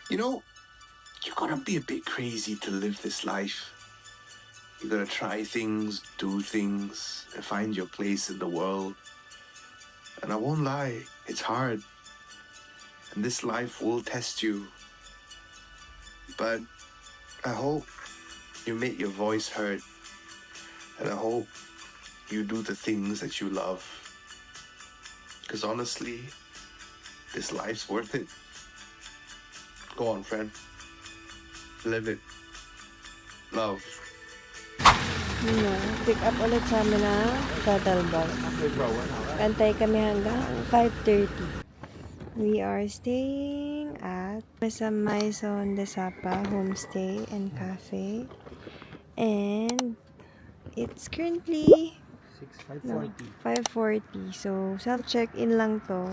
You know, you gotta be a bit crazy to live this life. You gotta try things, do things, and find your place in the world. And I won't lie, it's hard. And this life will test you. But I hope you make your voice heard. And I hope you do the things that you love. Because honestly, this life's worth it. Go on, friend. Live it. Love. Pick up ulit sa amin na shuttle bus. Kantay kami hanggang 5:30. We are staying at sa Maison de Sapa Homestay and Cafe. And it's currently 5:40. So, self-check-in lang to.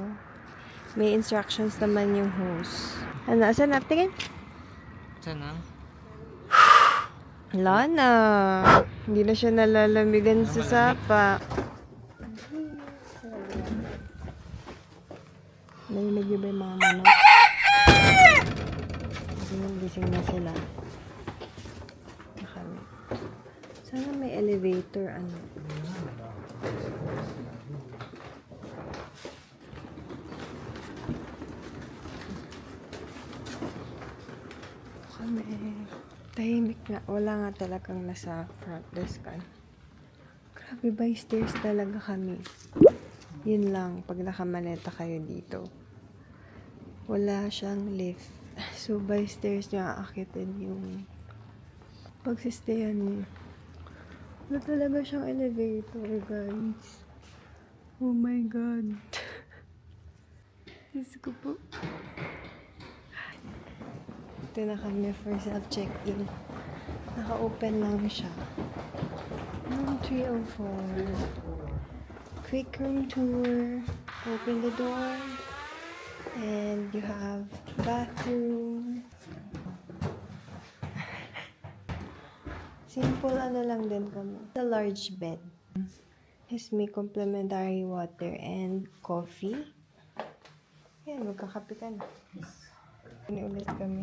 May instructions naman yung host. Ano, asan na? Tingin? Sana? Wala na. Hindi na siya nalalamigan sa sapa. Narinig niyo ba yung mga manok? Gising na sila. Nakami. Sana may elevator, ano. Kami. Tahimik nga. Wala nga talagang nasa front desk. Grabe by stairs talaga kami. Yun lang. Pag nakamaneta kayo dito. Wala siyang lift. So by stairs niya aakitin yung pagsistayan niyo. Wala talaga siyang elevator, guys. Oh my God. Diyos ko po. Ito na kami for self-check-in. Naka-open lang siya. Room 304. Quick room tour. Open the door. And you have bathroom. Simple ano lang din kami. The large bed. Yes, may complimentary water and coffee. Yan, magkakape ka na. Ini ulit kami.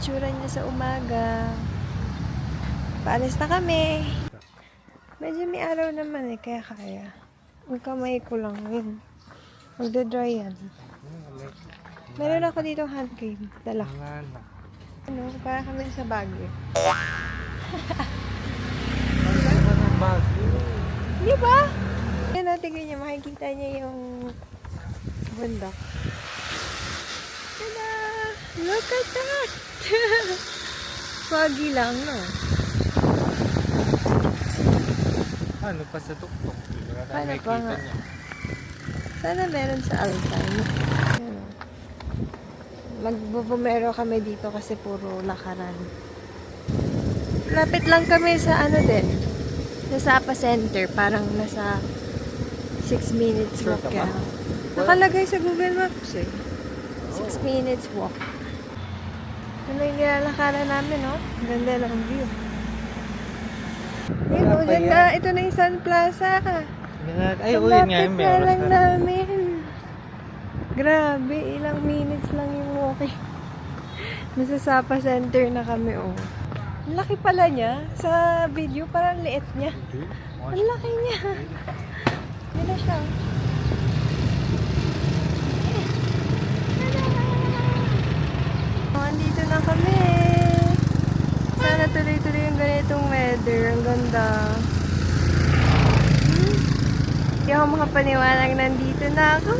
Itsura niya sa umaga. Paalis na kami. Medyo may araw naman kaya kaya. Ang kamay ko lang yun. Magda-dry yan. Meron ako dito hand cream. Dala ko. Ano, para kami sa Baguio. Di ba? Yan o, tingnan niyo. Makikita niya yung bundok. Tada! Look at that! Foggy lang, no? Ano pa sa tuktok? Ano pa nga? Sana meron sa Alpine. Magbubumero kami dito kasi puro lakaran. Lapit lang kami sa ano din. Sa Sapa Center. Parang nasa 6 minutes walk yan. Nakalagay sa Google Maps eh. 6 minutes walk. Ano yung nilalakaran namin, no? Ganda ng view. Ayun, o, dyan na. Ito na yung Sun Plaza. Ay, uwi nga yung Lapit na lang namin. Grabe, ilang minutes lang yung walking. Nasa Sapa Center na kami, oh. Ang laki pala niya. Sa video, parang liit niya. Ang laki niya. Hindi na siya. Oh, andito na kami. Sana tuloy-tuloy yung ganitong weather. Ang ganda. Hindi ako makapaniwalang nandito na ako.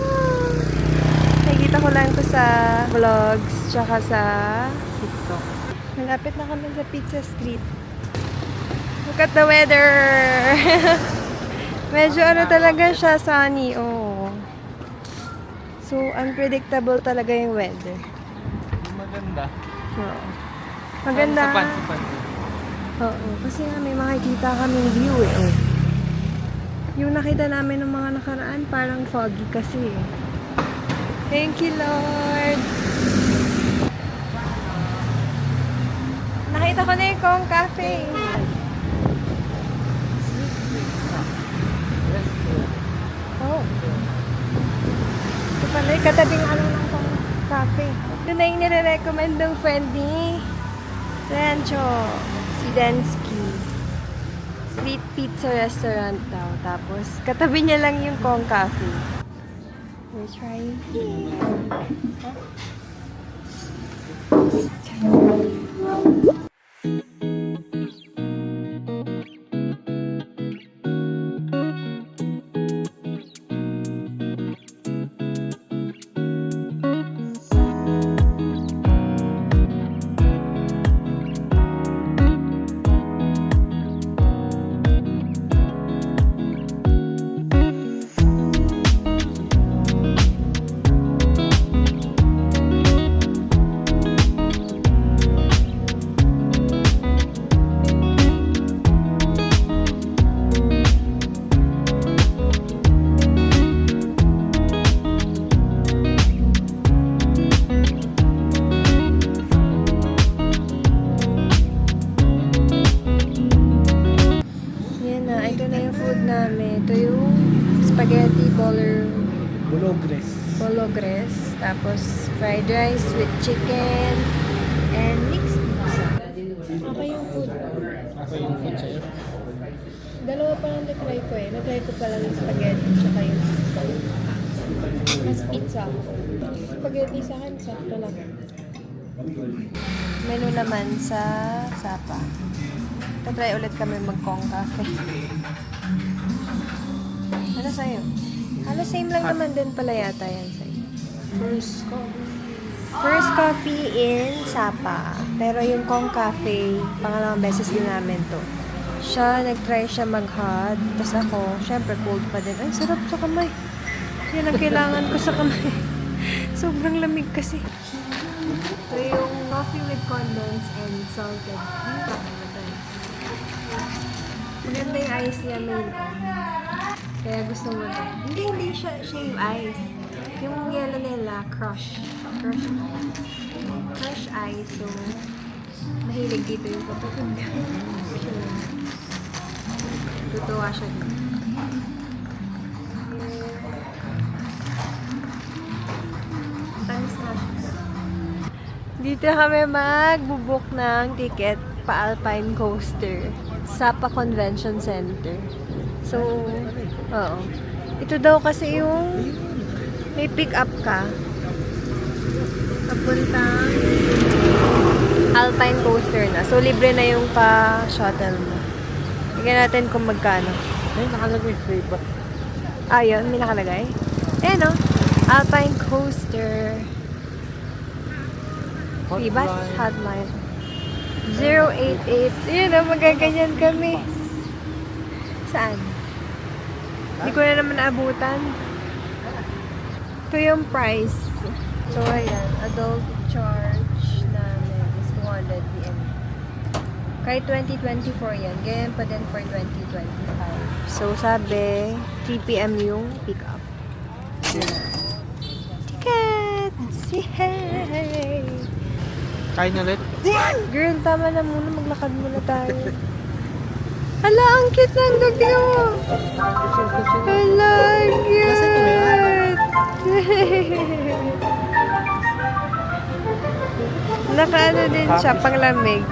Nakikita ko lang to sa vlogs tsaka sa TikTok. Malapit na kami sa Pizza Street. Look at the weather! Medyo ano talaga siya, sunny. Oh. So, unpredictable talaga yung weather. Maganda. Oo. Maganda. Sapan. Oo. Kasi nga may makikita kaming view eh. Oh. Yung nakita namin ng mga nakaraan, parang foggy kasi. Thank you, Lord! Nakita ko na yung Kong Cafe. Oh. Ito pala yung katabing ano ng Kong Cafe. Ito na yung nire-recommend ng friend ni Rancho. Si Densky. Street pizza restaurant daw. Tapos, katabi niya lang yung Kong Cafe. We're trying here. Ito yung spaghetti bolognese. Tapos fried rice with chicken and mixed pizza. Ako yung food. Ako yung food sa'yo. Dalawa pa lang na-try ko eh. Na-try ko pa lang yung spaghetti tsaka yung pizza. Mas pizza ako. Spaghetti sa akin, sakto lang. Menu naman sa Sapa. Tatry ulit kami mag-Kong Cafe. Ano sa'yo? Halos same lang naman din pala yata yan sa'yo. First coffee in Sapa. Pero yung Kong Cafe, pangalawang beses din namin to. Nag-try siya mag-hot. Tapos ako, syempre cold pa din. Ay, sarap sa kamay. Yan ang kailangan ko sa kamay. Sobrang lamig kasi. Ito yung coffee with condensed and salted. Maganda yung ice niya, main. Kaya gusto mo ito. Hindi siya yung ice. Yung yellow nila, crush ice. So, mahilig dito yung kapatid ko. Tutuwa siya dito. Thanks na. Dito kami mag-book ng ticket pa Alpine Coaster. Sapa Convention Center. So, oo. Ito daw kasi yung may pick up ka. Papuntang Alpine Coaster na. So, libre na yung pa-shuttle mo. Tignan natin kung magkano. Ay, nakalagay free ba? Ah, yun. May nakalagay. Ayan o. Alpine Coaster. Diba? Hotline. 088. Yun o, magaganyan kami. Saan? Hindi ko na naman naabutan. Ito yung price. So, ayan. Adult charge namin is 200 PM. Kahit 2024 yan. Ganyan pa din for 2025. So, sabi, 3 PM yung pick up. Tickets! Yay! Kain ulit? Girl, tama na muna. Maglakad muna tayo. Hala, ang cute ng dog mo. Hala, cute. Nakaano din siya, panglamig.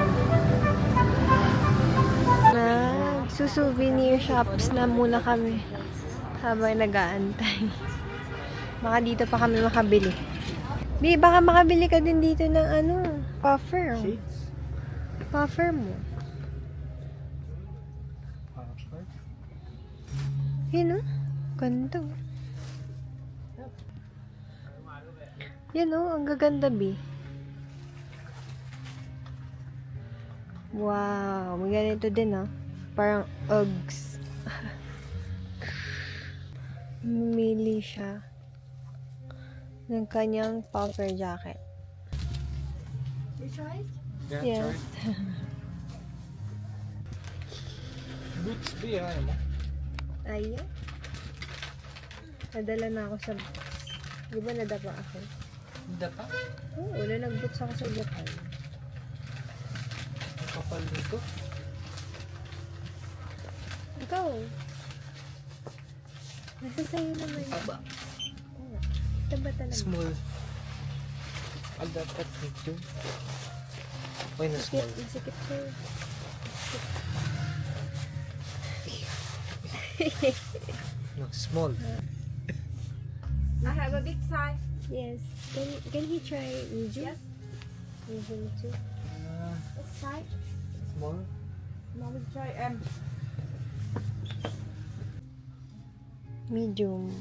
Souvenir shops na muna kami habang nag-aantay. Baka dito pa kami makabili. Di, baka makabili ka din dito ng ano, puffer. Puffer mo. Yun o. Ganda. Yan o, ang gaganda, B. Wow, may ganito din o. Parang Uggs. Mili siya ng kanyang puffer jacket. You tried? Yeah, Yes. Boots ba yan? Ah, Sayang. Nadala na ako sa... Di ba nadapa ako? Hindi pa. Oo, nag-boots ako sa Japan. Ang kapal nito. Ikaw. Nasa sa'yo naman. Aba. Oo. Taba talaga. Small. Ang dapat medyo. Why na Masikip, small? masikip sa'yo. No, small. I have a big size. Yes. Can he try medium? Yes. Medium too. What size? Small. Now we try Medium.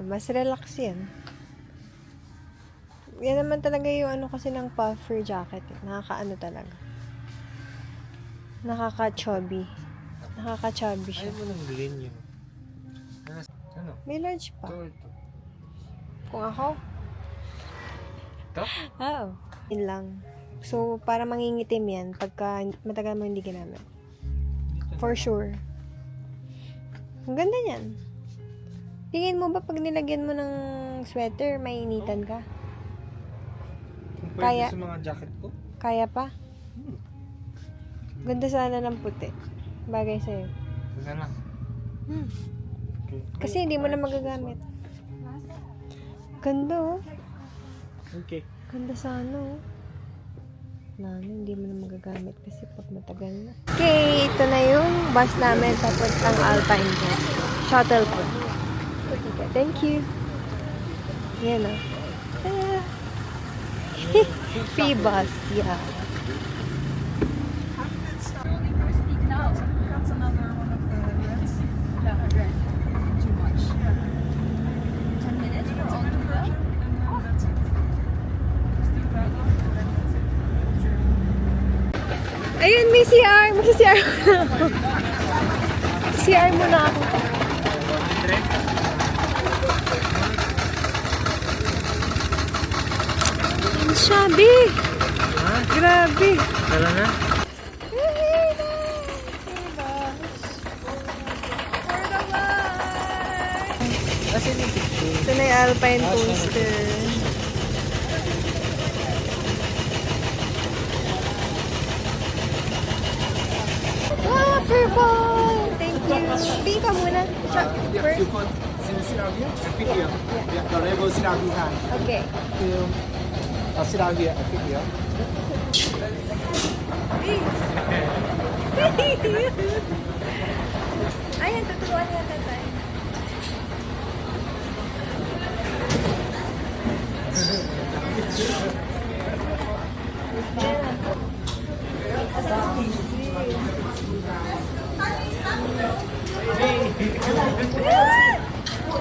Mas relax yan. Yan naman talaga yung ano kasi ng puffer jacket. Nakakaano talaga. Nakaka-chubby. Nakaka-chubby siya. Ayaw mo ng green yun. Ano? May large pa. Ito. Kung ako, Ito? oo. Yun lang. So, para mangingitim yan pagka matagal mo hindi ginamit. For sure. Ang ganda niyan. Tingin mo ba pag nilagyan mo ng sweater, may initan ka? Kung Kaya- pwede sa mga jacket ko. Kaya pa? Ganda sana ng puti. Bagay sa'yo. Wala lang. Hmm. Okay. Kasi hindi mo na magagamit. Ganda oh. Okay. Ganda sana oh. Hindi mo na magagamit kasi pag matagal na. Okay, ito na yung bus namin papuntang Alpine Coast. Shuttle po. Okay, thank you. Yan oh. Ah. Free bus, yeah. That's another one of the reds. Yeah, okay. Too much. 10 minutes for all to go. Oh. That's it. Just do that one, and then that's it. Ayun, may CR. Mag-CR muna ako. CR muna ako. Ang sabi. Ha? Grabe. Tara na? Kasi yung picture. Ito na yung Alpine Coaster. Ah, purple! Thank you. Pili ka muna. First. Sit down here. Pick here. Yeah, the rebel sit down behind. Okay. Sit down here. I pick here. Ayan, tuturuan niya tatay.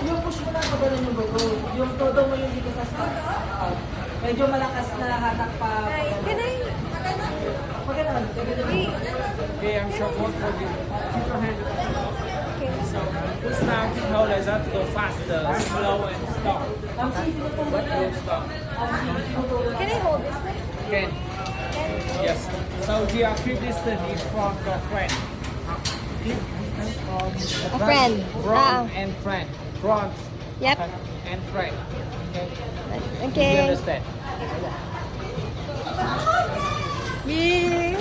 Yung push mo lang pa ganun yung bugo. Yung todo mo yung dito sa stop. Medyo malakas na hatak pa. Can I? Pagkanan, Okay, I'm sure one for you. Keep your hand up. So, this now to hold as up to go faster, slow and stop. But you'll stop. Can I hold this one? Again. Yes. So, Gia, keep distance in front of friend. Keep distance from the A friend. Front Ah. and friend. Front Yep. and friend. Okay? You Okay. understand? Bing!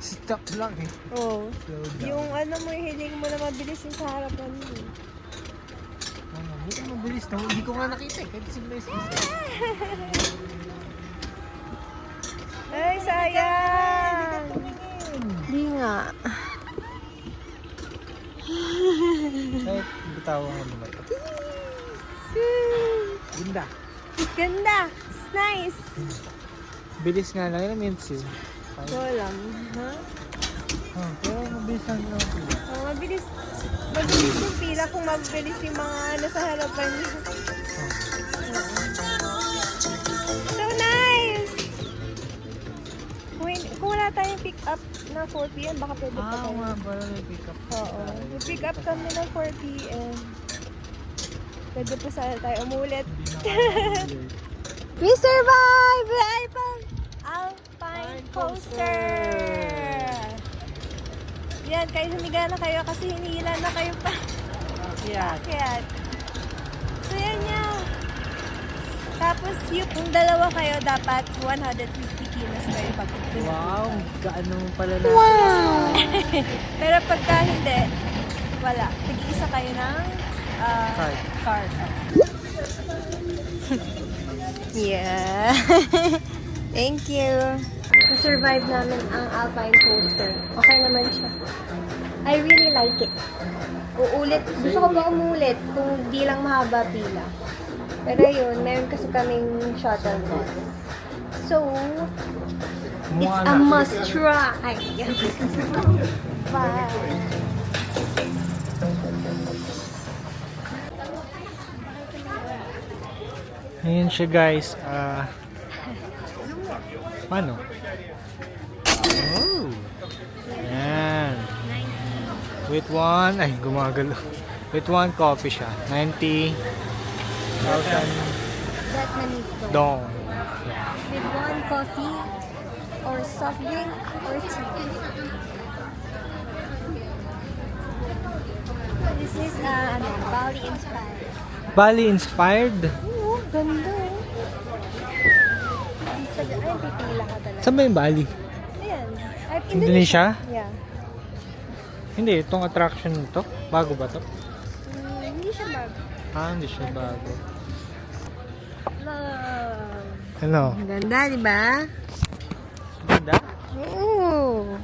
Stop lang eh. Oh. Slow down. Yung ano mo, yung hiling mo na mabilis yung sa harapan mo. Hindi ko mabilis na. Hindi ko nga nakita eh. Kahit si Messi. Ay, sayang! Di nga. Kahit bitawan ko naman. Ganda. Ganda! It's nice! Bilis nga lang. Ilang minutes yun? Walang, ha? Pero mabilis lang lang sila. Oh, mabilis. Mabilis yung pila kung mabilis yung mga ano sa harapan niyo. So nice! Kung wala tayong pick up na 4 p.m, baka pwede pa tayo. nga. Parang may pick up. Oo. Pick up kami ng 4 p.m. Pwede pa sana tayo umulit. We survive! Alpine coaster! Yan, kayo humiga na kayo kasi hinihila na kayo pa. Akyat. So yan niya. Tapos yung dalawa kayo dapat 150 kilos kayo pag Wow! Gaano pala na. Pero pagka hindi, wala. Tig-isa kayo ng card. Yeah. Thank you. Na-survive namin ang Alpine coaster. Okay naman siya. I really like it. Uulit. Gusto ko pa umulit kung di lang mahaba pila. Pero yun, meron kasi kaming shuttle bus. So, it's a must try. Bye. Ayan siya guys. Paano? Oh! Ayan. With one, ay gumagalo. With one coffee siya. 90,000 Vietnamese dong. with one coffee or soft drink or tea. This is Bali inspired. Bali inspired? Oo, ganda. Ay, pipila ka talaga. Saan ba yung Bali? Ayan. Ay, Indonesia? Yeah. Hindi, itong attraction nito. Bago ba to? Hindi siya bago. Hindi siya bago. Love. Ano? Ang ganda, di ba? Ganda? Oo.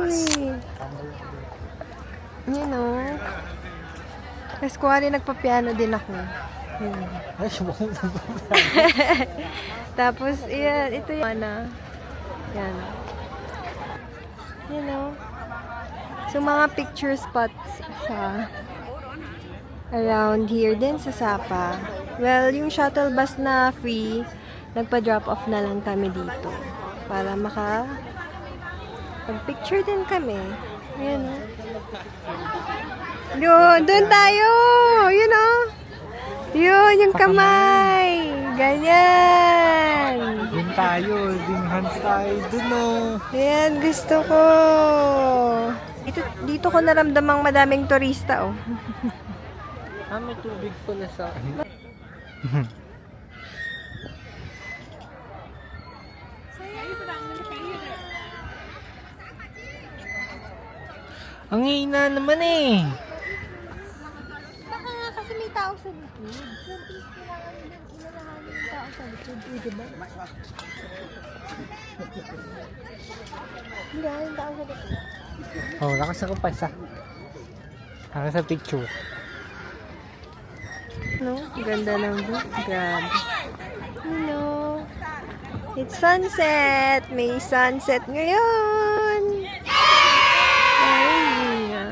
You know. Tapos kuwari nagpa-piano din ako. Ay, sumukong Tapos, yan, ito yung yan. You know. So, mga picture spots siya around here din sa Sapa. Well, yung shuttle bus na free, nagpa-drop off na lang kami dito para pag-picture din kami. Ayan, doon tayo! You know? Yun, yung kamay! Ganyan! Dun tayo, din hands tayo dun Ayan, gusto ko! Dito ko naramdamang madaming turista, oh. May tubig pala sa akin. Ang hina naman eh. Baka nga kasi may tao sa likod. So, please, kailangan din inalahanin yung tao sa likod. Diba? Hindi, yung tao sa likod. Oh, lakas ako pa isa. Lakas sa picture. No? Ganda ng view. Grabe. You know, it's sunset. May sunset ngayon. Ay, nga.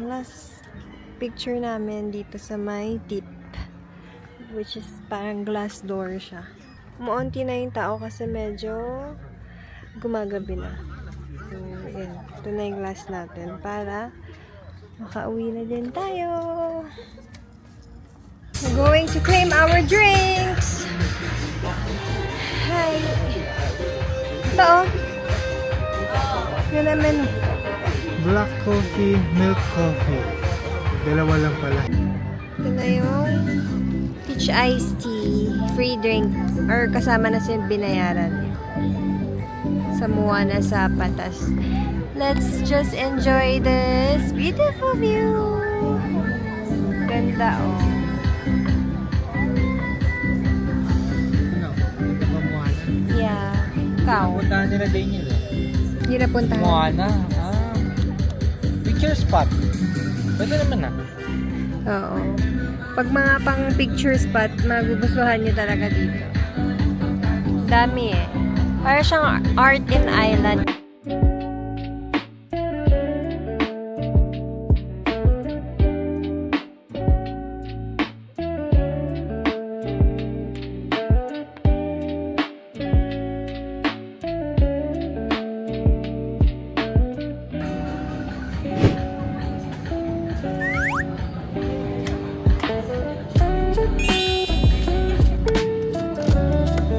Last picture namin dito sa may tip, which is parang glass door siya. Muunti na yung tao kasi medyo gumagabi na. So, yun. Ito na yung glass natin para makauwi na din tayo. We're going to claim our drinks. Hi. Ito, oh. Yun naman. Black coffee, milk coffee. Dalawa lang pala. Ito na yung peach iced tea. Free drink. Or kasama na siya binayaran. Sa Moana sa Patas. Let's just enjoy this beautiful view. Ganda, oh. Ano? Ito ba Moana? Yeah. Ikaw. Puntahan nila Daniel eh. Hindi na puntahan. Moana? Picture spot. Pwede naman na. Oo. Pag mga pang picture spot, magugustuhan nyo talaga dito. Dami eh. Para siyang art in island.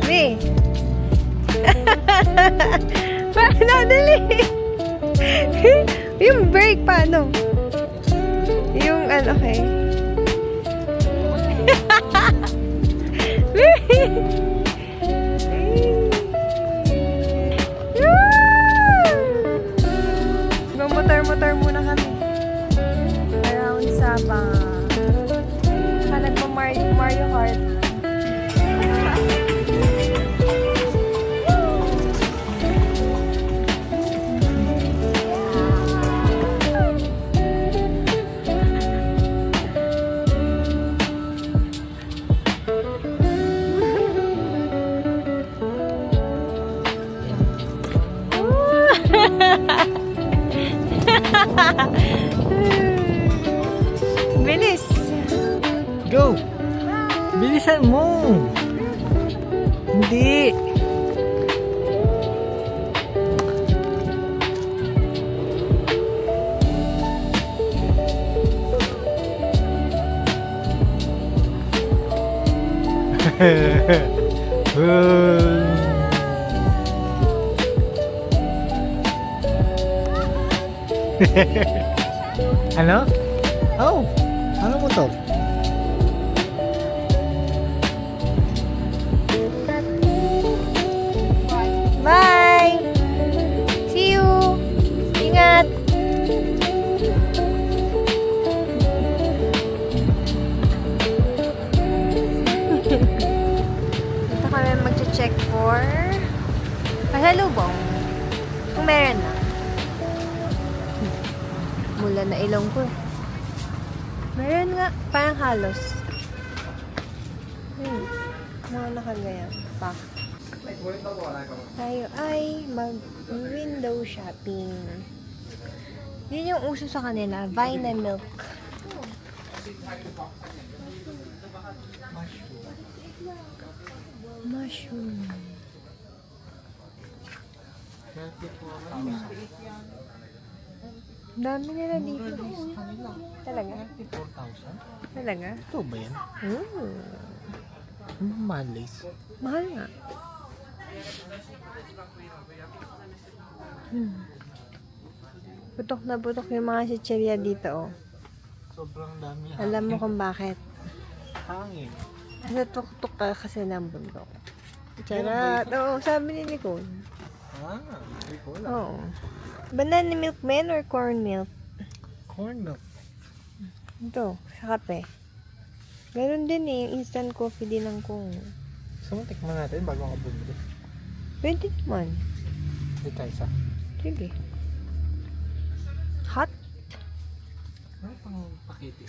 Hey! Paano dali? Yung break paano? Yung ano, okay. Motor-motor muna kami. Around Sabang. Kalag mo Mario Kart. Bilis! Go! Bilisan mo! Hindi! Ano? Oh! Ano mo to? Bye! See you! Ingat! Dito kami mag-check for pasalubong. Kung meron na. Mula na ilong ko. Meron nga. Parang halos. Mga nakagayang pack. Tayo ay mag-window shopping. Yun yung uso sa kanila. Vina milk. Mushroom. Dami nila dito. Talaga? 34,000? Talaga? Ito ba yan? Mm. Malis. Mahal nga. Putok na putok yung mga chichirya dito, oh. Sobrang dami. Alam mo kung bakit. Hangin. Kasi tuktok ka kasi ng bundok. Charot. Oo, sabi ni Nicole. Hindi ko alam. Oo. Banana milk men or corn milk? Corn milk. Ito, sa kape. Meron din eh, yung instant coffee din ng kung. So, tikman natin bago ako bumili. Pwede naman. Hindi tayo sa. Sige. Hot? Ano pang pakete?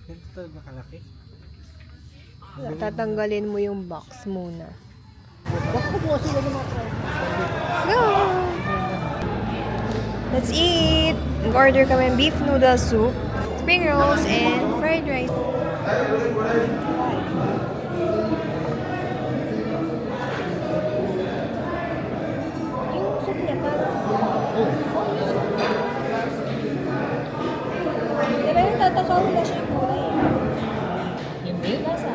Ganito talaga kalaki. Tatanggalin mo yung box muna. Baka bukas sila ng mga friends. Go! Let's eat! Nag-order kami beef noodle soup, spring rolls, and fried rice. Yung soup niya parang... Diba yung tatakaw na siya yung kulay? Hindi? Lasa.